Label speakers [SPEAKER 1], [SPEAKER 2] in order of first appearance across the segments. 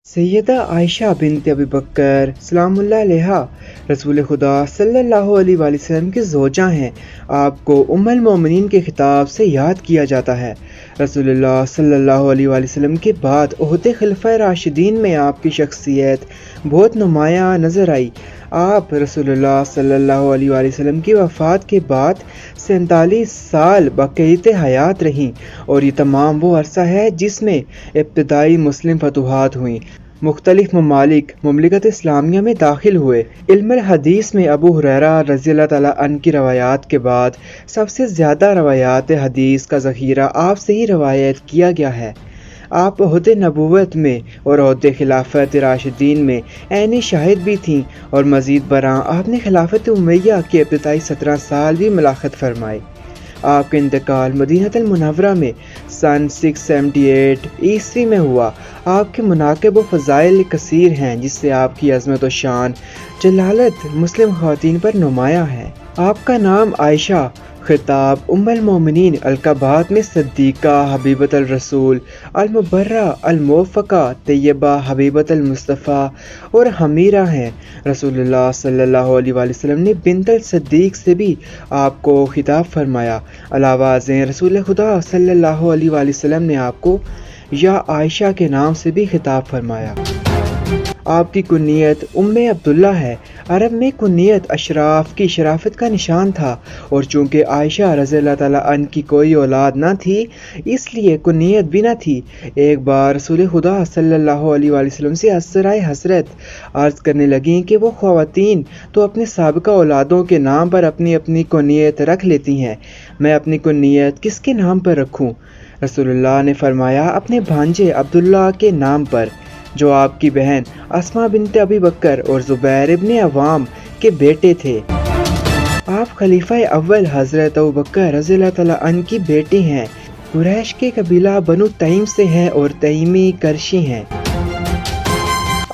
[SPEAKER 1] Syeda Ayesha bint अबी बकर सलामुल्लाह अलैहा रसूल खुदा सल्लल्लाहु अलैहि वसल्लम की ज़ौजा हैं। आपको उम्मुल मोमिनीन के खिताब से याद किया जाता है। रसूलुल्लाह सल्लल्लाहु अलैहि वसल्लम के बाद ओहदे खिलफ़ाए राशिदीन में आपकी शख्सियत बहुत नुमायाँ नज़र आई। आप रसूलुल्लाह सल्लल्लाहु अलैहि वसल्लम की वफ़ात के बाद 47 साल बाक़यत हयात रहीं और ये तमाम वो अरसा है जिसमें इब्तिदाई मुस्लिम फतूहात हुई, मुख्तलिफ ममालिक मुमलिकत इस्लामिया में दाखिल हुए। इल्मुल हदीस में अबू हुरैरा रज़ियल्लाहु तआला अन्हु की रवायात के बाद सबसे ज़्यादा रवायात हदीस का ज़ख़ीरा आपसे ही रवायत किया गया है। आप ओहदे नबूवत में और ओहदे खिलाफत राशिदीन में ऐनी शाहिद भी थीं और मज़ीद बरां आपने खिलाफत उमैया के इब्तिदाई 17 साल भी मुलाक़त फरमाए। आपका इंतकाल मदीनतुल मुनव्वरा में सन 678 ईस्वी में हुआ। आपके मुनाक़िब व फ़ज़ाइल कसीर हैं जिससे आपकी अज़मत व शान जलालत मुस्लिम ख़वातीन पर नुमायाँ है। आपका नाम आयशा, खिताब उम्मुल मोमिनीन, अलक़ाबात में सिद्दीक़ा, हबीबतुर रसूल, अल-मुबर्रा, अल-मुवफ़्फ़क़ा, तय्यबा, हबीबतुल मुस्तफ़ा और हमीरा हैं। रसूलुल्लाह सल्लल्लाहु अलैहि वसल्लम ने बिन्तुल सिद्दीक़ से भी आपको खिताब फरमाया। अलावाज़ें रसूल खुदा सल्लल्लाहु अलैहि वसल्लम ने आपको या आयशा के नाम से भी खिताब फरमाया। आपकी कुन्नियत उम्मे अब्दुल्ला है। अरब में कुन्नियत अशराफ की शराफत का निशान था और चूँकि आयशा रज़ियल्लाहु तआला अन्हा की कोई औलाद न थी इसलिए कुन्नियत भी न थी। एक बार रसूल खुदा सल्लल्लाहु अलैहि वसल्लम से असराए हसरत अर्ज़ करने लगीं कि वो ख़वातीन तो अपने साबिक़ा औलादों के नाम पर अपनी अपनी कुन्नियत रख लेती हैं, मैं अपनी कुन्नियत किसके नाम पर रखूँ? रसूलुल्लाह ने फरमाया अपने भांजे अब्दुल्ला के नाम पर, जो आपकी बहन अस्मा बिनत अबी बकर और ज़ुबैर इब्न अव्वाम के बेटे थे। आप खलीफा अव्वल हज़रत अबू बकर रज़ियल्लाहु तआला अन्हु की बेटी हैं। कुरैश के कबीला बनु तईम से हैं और तईमी करशी हैं।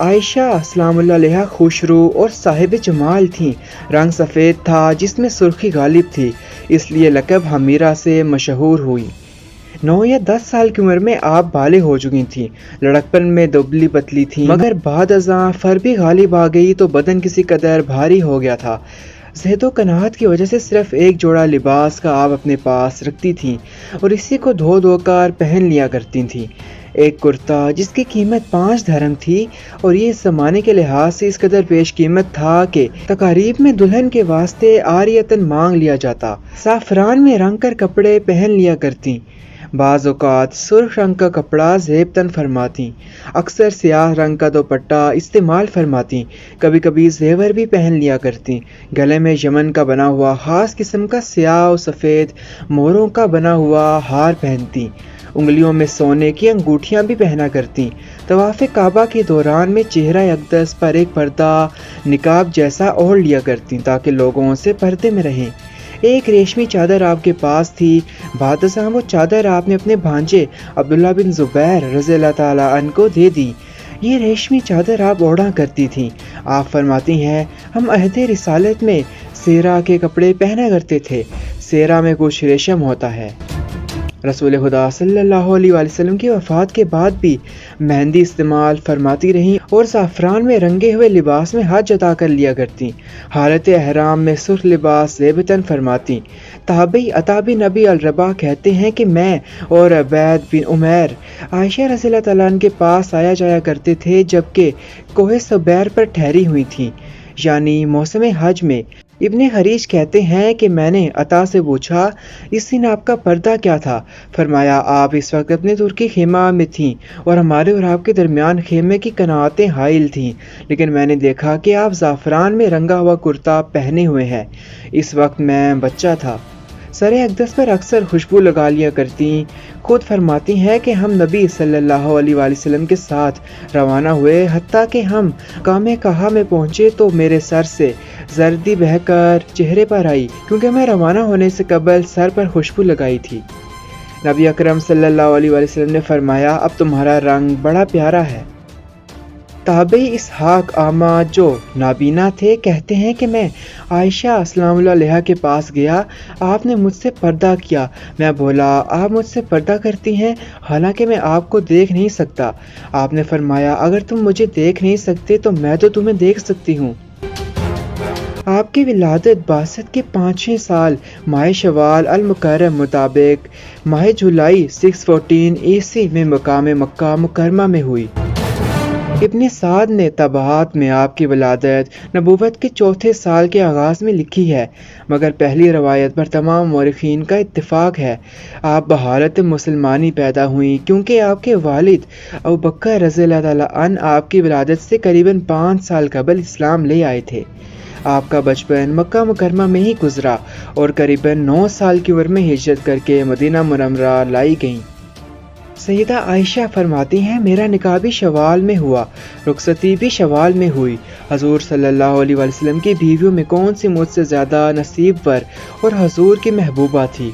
[SPEAKER 1] आयशा सलामुल्लाह अलैहा खुशरू और साहिब जमाल थीं। रंग सफ़ेद था जिसमें सुर्खी गालिब थी, इसलिए लक़ब हमीरा से मशहूर हुई। 9 या 10 साल की उम्र में आप बालिग हो चुकी थीं। लड़कपन में दुबली पतली थीं, मगर बाद अज़ां फर भी गालिब आ गई तो बदन किसी कदर भारी हो गया था। ज़हद व कनाअत की वजह से सिर्फ एक जोड़ा लिबास का आप अपने पास रखती थीं और इसी को धो धो कर पहन लिया करती थीं। एक कुर्ता जिसकी कीमत 5 धर्हम थी और ये इस ज़माने के लिहाज से इस कदर पेश कीमत था कि तकारीब में दुल्हन के वास्ते आरियतन मांग लिया जाता। साफ़रान में रंग कर कपड़े पहन लिया करती, बाज़ औक़ात सुर्ख रंग का कपड़ा ज़ेबतन फरमाती, अक्सर स्याह रंग का दुपट्टा इस्तेमाल फरमाती, कभी कभी ज़ेवर भी पहन लिया करती। गले में यमन का बना हुआ ख़ास किस्म का स्याह और सफ़ेद मोरों का बना हुआ हार पहनती, उंगलियों में सोने की अंगूठियाँ भी पहना करती। तवाफ़ काबा के दौरान में चेहरा अक़दस पर एक पर्दा निकाब जैसा ओढ़ लिया करती ताकि लोगों से पर्दे में रहें। एक रेशमी चादर आपके पास थी। बाद अज़ां वो चादर आपने अपने भांजे अब्दुल्ला बिन ज़ुबैर रज़ियल्लाहु तआला अन्हु को दे दी। ये रेशमी चादर आप ओढ़ा करती थीं। आप फरमाती हैं हम अहद रिसालत में सेरा के कपड़े पहना करते थे। सेरा में कुछ रेशम होता है। रसूल खुदा सल्लल्लाहु अलैहि वसल्लम की वफ़ात के बाद भी मेहंदी इस्तेमाल फरमाती रहीं और ज़ाफ़रान में रंगे हुए लिबास में हज अदा कर लिया करती। हालत एहराम में सुर्ख लिबास ज़ेबतन फरमाती। ताबी अताबी नबी अल-रबा कहते हैं कि मैं और अबैद बिन उमैर आयशा रज़ियल्लाहु तआला अन्हा के पास आया जाया करते थे जबकि कोहे सबैर पर ठहरी हुई थीं, यानी मौसम हज में। इब्ने हरीश कहते हैं कि मैंने अता से पूछा इस दिन आपका पर्दा क्या था? फरमाया आप इस वक्त अपने तुर्की खेमा में थीं और हमारे और आपके दरमियान खेमे की कनातें हाइल थीं, लेकिन मैंने देखा कि आप ज़ाफ़रान में रंगा हुआ कुर्ता पहने हुए हैं। इस वक्त मैं बच्चा था। सरे अक़दस पर अक्सर खुशबू लगा लिया करती। खुद फरमाती हैं कि हम नबी सल्लल्लाहु अलैहि वसल्लम के साथ रवाना हुए, हत्ता कि हम कामे कहा में पहुँचे तो मेरे सर से जर्दी बहकर चेहरे पर आई, क्योंकि मैं रवाना होने से कबल सर पर खुशबू लगाई थी। नबी अकरम सल्लल्लाहु अलैहि वसल्लम ने फरमाया अब तुम्हारा रंग बड़ा प्यारा है। ताबई इसहाक आमा जो नाबीना थे कहते हैं कि मैं आयशा अस्सलाम अलैहा के पास गया, आपने मुझसे पर्दा किया। मैं बोला, आप मुझसे पर्दा करती हैं, हालांकि मैं आपको देख नहीं सकता। आपने फरमाया, अगर तुम मुझे देख नहीं सकते तो मैं तो तुम्हें देख सकती हूँ। आपकी विलादत बासत के 5वें साल माह शवाल अल मुकर्रम मुताबिक माह जुलाई 614 ईस्वी में मकाम मक्का मुकरमा में हुई। इब्न साद ने तबाहात में आपकी वलादत नबूवत के 4थे साल के आगाज़ में लिखी है, मगर पहली रवायत पर तमाम मौरखीन का इत्तिफाक है। आप बहालत मुसलमानी पैदा हुई क्योंकि आपके वालिद अबू बकर रज़ियल्लाहु तआला अन्हु आपकी वलादत से करीबन 5 साल कबल इस्लाम ले आए थे। आपका बचपन मक्का मुकरमा में ही गुजरा और करीबन 9 साल की उम्र में हिजरत करके मदीना मुनव्वरा लाई गईं। सैयदा आयशा फरमाती हैं, मेरा निकाह भी शवाल में हुआ, रुखसती भी शवाल में हुई। हजूर सल्लल्लाहु अलैहि वसल्लम की बीवियों में कौन सी मुझसे ज़्यादा नसीबवर और हजूर की महबूबा थी?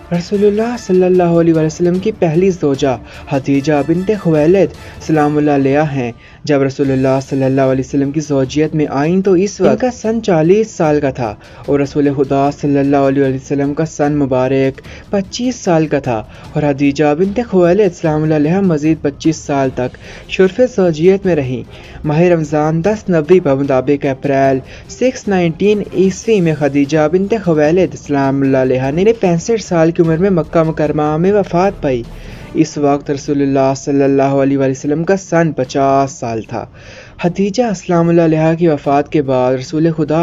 [SPEAKER 1] रसूलुल्लाह सल्लल्लाहु अलैहि वसल्लम की पहली ज़ौजा हदीजा बिन्ते खुवैलिद सलामुल्लाह अलैहा हैं। जब रसूलुल्लाह सल्लल्लाहु अलैहि वसल्लम की ज़ौजियत में आईं तो इस वक्त इनका सन 40 साल का था और रसूल खुदा सल्लल्लाहु अलैहि वसल्लम का सन मुबारक 25 साल का था और हदीजा बिन्ते खुवैलिद सलामुल्लाह अलैहा मज़ीद 25 साल तक शुर्फ़ ज़ौजियत में रहीं। माह रमज़ान 10 नबी मुताबिक अप्रैल 619 ईस्वी में खदीजा बिन्ते खुवैलिद सलामुल्लाह अलैहा ने 65 साल की उम्र में मक्का मुकरमा में वफ़ात पाई। इस वक्त रसूलुल्लाह सल्लल्लाहु अलैहि वसल्लम का सन 50 साल था। हदीजा अस्सलामुल्लाह अलैहा की वफ़ात के बाद रसूल खुदा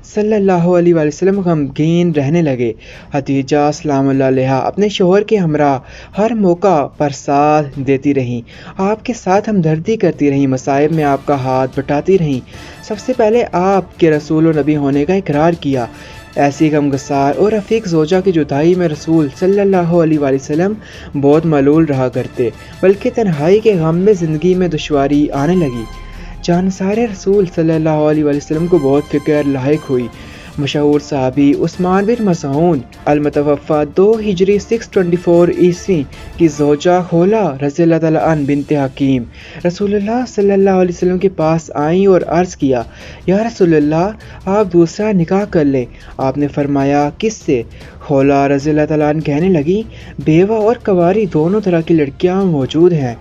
[SPEAKER 1] सल्लल्लाहु अलैहि वसल्लम गमगीन रहने लगे। हदीजा अस्सलामुल्लाह अलैहा अपने शोहर के हमरा हर मौका पर साथ देती रहीं, आपके साथ हमदर्दी करती रहीं, मसाइब में आपका हाथ बटाती रहीं। सबसे पहले आपके रसूल और नबी होने का इकरार किया। ऐसी गमगसार और रफ़ीक ज़ौजा की जुदाई में रसूल सल्लल्लाहु अलैहि वसल्लम बहुत मलूल रहा करते, बल्कि तन्हाई के गम में ज़िंदगी में दुश्वारी आने लगी। जानसारे रसूल सल्लल्लाहु अलैहि वसल्लम को बहुत फ़िक्र लाहिक हुई। मशहूर सहाबी उस्मान बिन मज़ऊन अल-मुतवफ़्फ़ा 2 हिजरी 624 ईस्वी की ज़ौजा खोला रज़ियल्लाहु तआला अन्हा बिन्ते हकीम रसूलुल्लाह सल्लल्लाहु अलैहि वसल्लम के पास आईं और अर्ज़ किया, या रसूलुल्लाह, आप दूसरा निकाह कर लें। आपने फरमाया, किससे? खोला रज़ियल्लाहु तआला अन्हा कहने लगी, बेवा और कवारी दोनों तरह की लड़कियाँ मौजूद हैं,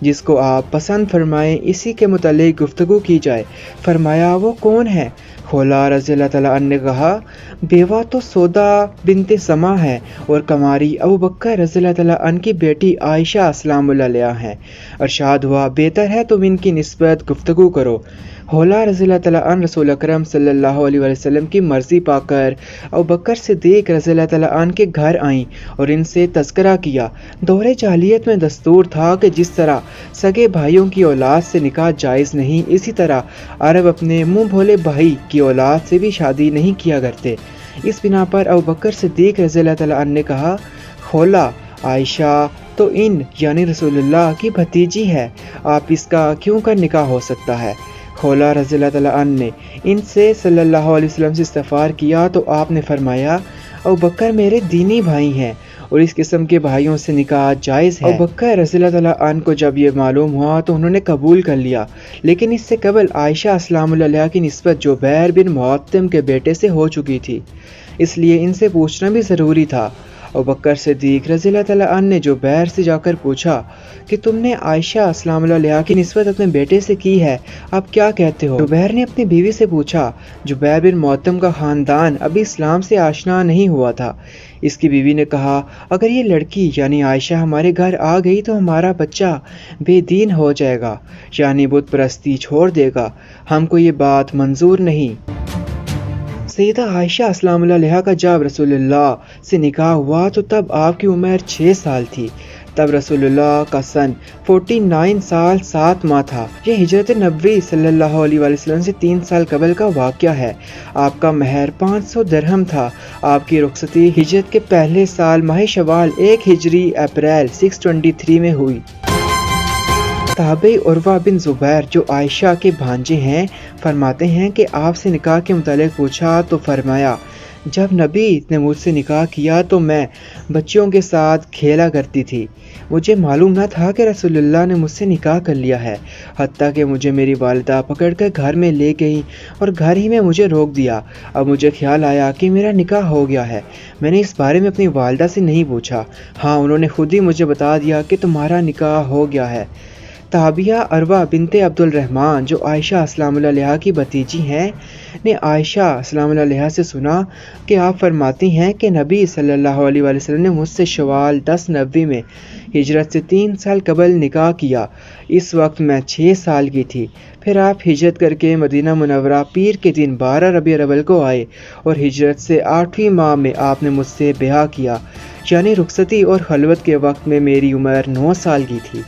[SPEAKER 1] जिसको आप पसंद फरमाएं इसी के मुतालिक गुफ्तगू की जाए। फरमाया, वो कौन है? खोला रज़ियल्लाहु तआला अन्हु ने कहा, बेवा तो सौदा बिन्ते समा है और कमारी अबू बकर रज़ियल्लाहु तआला अन्हु की बेटी आयशा अस्सलामुल्लाह अलैहा हैं। अरशाद हुआ, बेहतर है तुम इनकी निस्बत गुफ्तगू करो। होला रज़ियल्लाहु तआला अन्हु रसूल अकरम सल्लल्लाहु अलैहि वसल्लम की मर्ज़ी पाकर अबू बकर सिद्दीक़ रज़ियल्लाहु तआला अन्हु के घर आईं और इनसे तज़किरा किया। दौरे जाहिलियत में दस्तूर था कि जिस तरह सगे भाइयों की औलाद से निकाह जायज़ नहीं, इसी तरह अरब अपने मुँह भोले भाई की औलाद से भी शादी नहीं किया करते। इस बिना पर अबू बकर सिद्दीक़ रज़ियल्लाहु तआला अन्हु ने कहा, खोला, आयशा तो इन यानी रसूलुल्लाह की भतीजी है, आप इसका क्यों कर निकाह हो सकता है? खोला रज़ियल्लाहु तआला अन्हु ने इनसे सल्लल्लाहु अलैहि वसल्लम से इस्तग़फ़ार किया तो आपने फरमाया, अबू बकर मेरे दीनी भाई हैं और इस किस्म के भाइयों से निकाह जायज़ है। अबू बकर रज़ियल्लाहु तआला अन्हु को जब ये मालूम हुआ तो उन्होंने कबूल कर लिया, लेकिन इससे कबल आयशा अस्सलामुल्लाह अलैहा की निस्बत जुबैर बिन मुअत्तिम के बेटे से हो चुकी थी, इसलिए इनसे पूछना भी ज़रूरी था। अबू बकर सिद्दीक़ रज़ियल्लाहु तआला अन्हु ने जुबैर से जाकर पूछा कि तुमने आयशा अस्सलामुल्लाह अलैहा की निस्बत अपने बेटे से की है, आप क्या कहते हो? जुबैर ने अपनी बीवी से पूछा। जुबैर बिन मुअत्तिम का ख़ानदान अभी इस्लाम से आशना नहीं हुआ था। इसकी बीवी ने कहा, अगर ये लड़की यानी आयशा हमारे घर आ गई तो हमारा बच्चा बेदीन हो जाएगा, यानी बुत परस्ती छोड़ देगा, हमको ये बात मंजूर नहीं। सैयदा आयशा अस्सलामुल्लाह अलैहा का जब रसूलुल्लाह से निकाह हुआ तो तब आपकी उम्र 6 साल थी। तब रसूलुल्लाह का सन 49 साल 7 माह था। यह हिजरत नबवी सल्लल्लाहु अलैहि वसल्लम से 3 साल कबल का वाक़या है। आपका महर 500 दिरहम था। आपकी रुखसती हिजरत के पहले साल माह शवाल 1 हिजरी अप्रैल 623 में हुई। ताबई उर्वा बिन ज़ुबैर जो आयशा के भांजे हैं फरमाते हैं कि आपसे निकाह के मुतालिक पूछा तो फरमाया, جب نبی نے مجھ سے نکاح کیا تو میں بچیوں کے ساتھ کھیلا کرتی تھی۔ مجھے معلوم نہ تھا کہ رسول اللہ نے مجھ سے نکاح کر لیا ہے، حتیٰ کہ مجھے میری والدہ پکڑ کر گھر میں لے گئیں اور گھر ہی میں مجھے روک دیا۔ اب مجھے خیال آیا کہ میرا نکاح ہو گیا ہے۔ میں نے اس بارے میں اپنی والدہ سے نہیں پوچھا۔ ہاں، انہوں نے خود ہی مجھے بتا دیا کہ تمہارا نکاح ہو گیا ہے۔ تابعہ عروہ بنت عبد الرحمن، جو عائشہ السلام اللہ علیہا کی بھتیجی ہیں، نے عائشہ السلام اللہ علیہا سے سنا کہ آپ فرماتی ہیں کہ نبی صلی اللہ علیہ وآلہ وسلم نے مجھ سے شوال 1090 میں ہجرت سے 3 سال قبل نکاح کیا۔ اس وقت میں 6 سال کی تھی۔ پھر آپ ہجرت کر کے مدینہ منورہ پیر کے دن 12 ربیع الاول کو آئے اور ہجرت سے 8ویں ماہ میں آپ نے مجھ سے بیعہ کیا، یعنی رخصتی اور خلوت کے وقت میں میری عمر 9 سال کی تھی۔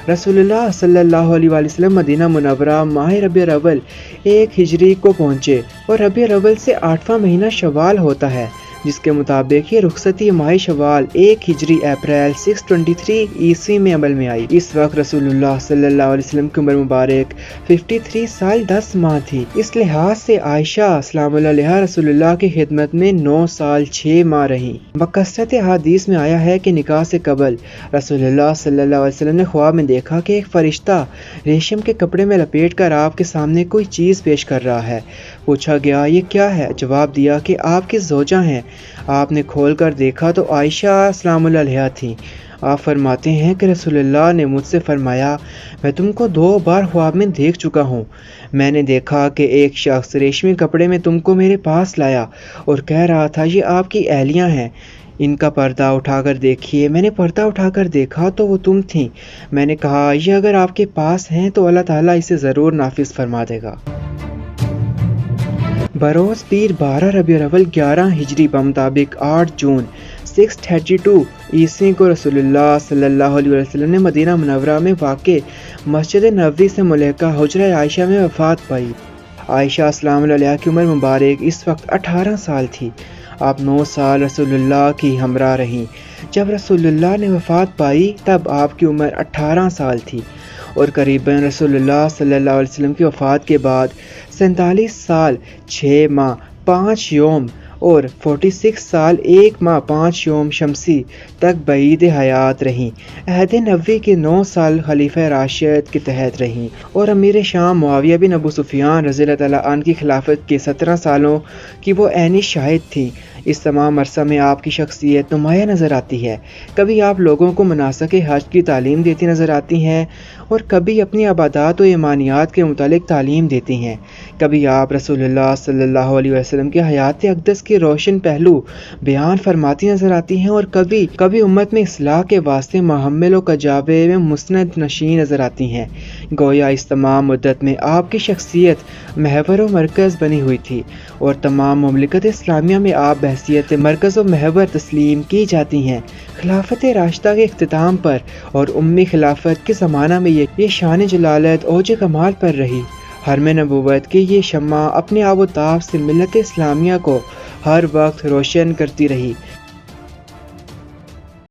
[SPEAKER 1] رسول اللہ صلی اللہ علیہ وآلہ وسلم مدینہ منورہ ماہ ربیع الاول 1 ہجری کو پہنچے اور ربیع الاول سے 8واں مہینہ شوال ہوتا ہے، جس کے مطابق یہ رخصتی ماہ شوال 1 ہجری اپریل 623 عیسوی میں عمل میں آئی۔ اس وقت رسول اللہ صلی اللہ علیہ وسلم کی عمر مبارک 53 سال 10 ماہ تھی۔ اس لحاظ سے عائشہ السلام اللہ علیہا رسول اللہ کی خدمت میں 9 سال 6 ماہ رہیں۔ بکثرت احادیث میں آیا ہے کہ نکاح سے قبل رسول اللہ صلی اللہ علیہ وسلم نے خواب میں دیکھا کہ ایک فرشتہ ریشم کے کپڑے میں لپیٹ کر آپ کے سامنے کوئی چیز پیش کر رہا ہے۔ پوچھا گیا یہ کیا ہے؟ جواب دیا کہ آپ کی زوجہ ہیں۔ آپ نے کھول کر دیکھا تو عائشہ السلام اللہ علیہا تھیں۔ آپ فرماتے ہیں کہ رسول اللہ نے مجھ سے فرمایا میں تم کو 2 بار خواب میں دیکھ چکا ہوں۔ میں نے دیکھا کہ ایک شخص ریشمی کپڑے میں تم کو میرے پاس لایا اور کہہ رہا تھا یہ آپ کی اہلیہ ہیں، ان کا پردہ اٹھا کر دیکھیے۔ میں نے پردہ اٹھا کر دیکھا تو وہ تم تھیں۔ میں نے کہا یہ اگر آپ کے پاس ہیں تو اللہ تعالیٰ اسے ضرور نافذ فرما دے گا۔ بروز پیر 12 ربیع الاول 11 ہجری بمطابق 8 جون 632 عیسوی کو رسول اللہ صلی اللہ علیہ وسلم نے مدینہ منورہ میں واقع مسجد نبوی سے ملحقہ حجرہ عائشہ میں وفات پائی۔ عائشہ السلام علیہا کی عمر مبارک اس وقت 18 سال تھی۔ آپ 9 سال رسول اللہ کی ہمراہ رہیں۔ جب رسول اللہ نے وفات پائی تب آپ کی عمر 18 سال تھی اور قریباً رسول اللہ صلی اللہ علیہ وسلم کی وفات کے بعد 47 سال 6 ماہ 5 یوم اور 46 سال 1 ماہ 5 یوم شمسی تک بعید حیات رہیں۔ عہد نبوی کے 9 سال خلیفہ راشد کے تحت رہیں اور امیر شام معاویہ بن ابو سفیان رضی اللہ تعالیٰ عنہ کی خلافت کے 17 سالوں کی وہ عینی شاہد تھیں۔ اس تمام عرصہ میں آپ کی شخصیت نمایاں نظر آتی ہے۔ کبھی آپ لوگوں کو مناسک حج کی تعلیم دیتی نظر آتی ہیں اور کبھی اپنی عبادات و ایمانیات کے متعلق تعلیم دیتی ہیں۔ کبھی آپ رسول اللہ صلی اللہ علیہ وسلم کی حیات اقدس کے روشن پہلو بیان فرماتی نظر آتی ہیں اور کبھی امت میں اصلاح کے واسطے محمل و کجاوے میں مسند نشین نظر آتی ہیں۔ گویا اس تمام مدت میں آپ کی شخصیت محور و مرکز بنی ہوئی تھی اور تمام مملکت اسلامیہ میں آپ بحیثیت مرکز و محور تسلیم کی جاتی ہیں۔ خلافت راشدہ کے اختتام پر اور امی خلافت کے زمانہ میں یہ شان جلالت اوج کمال پر رہی۔ حرم نبوت کی یہ شمع اپنے آب و تاب سے ملت اسلامیہ کو ہر وقت روشن کرتی رہی۔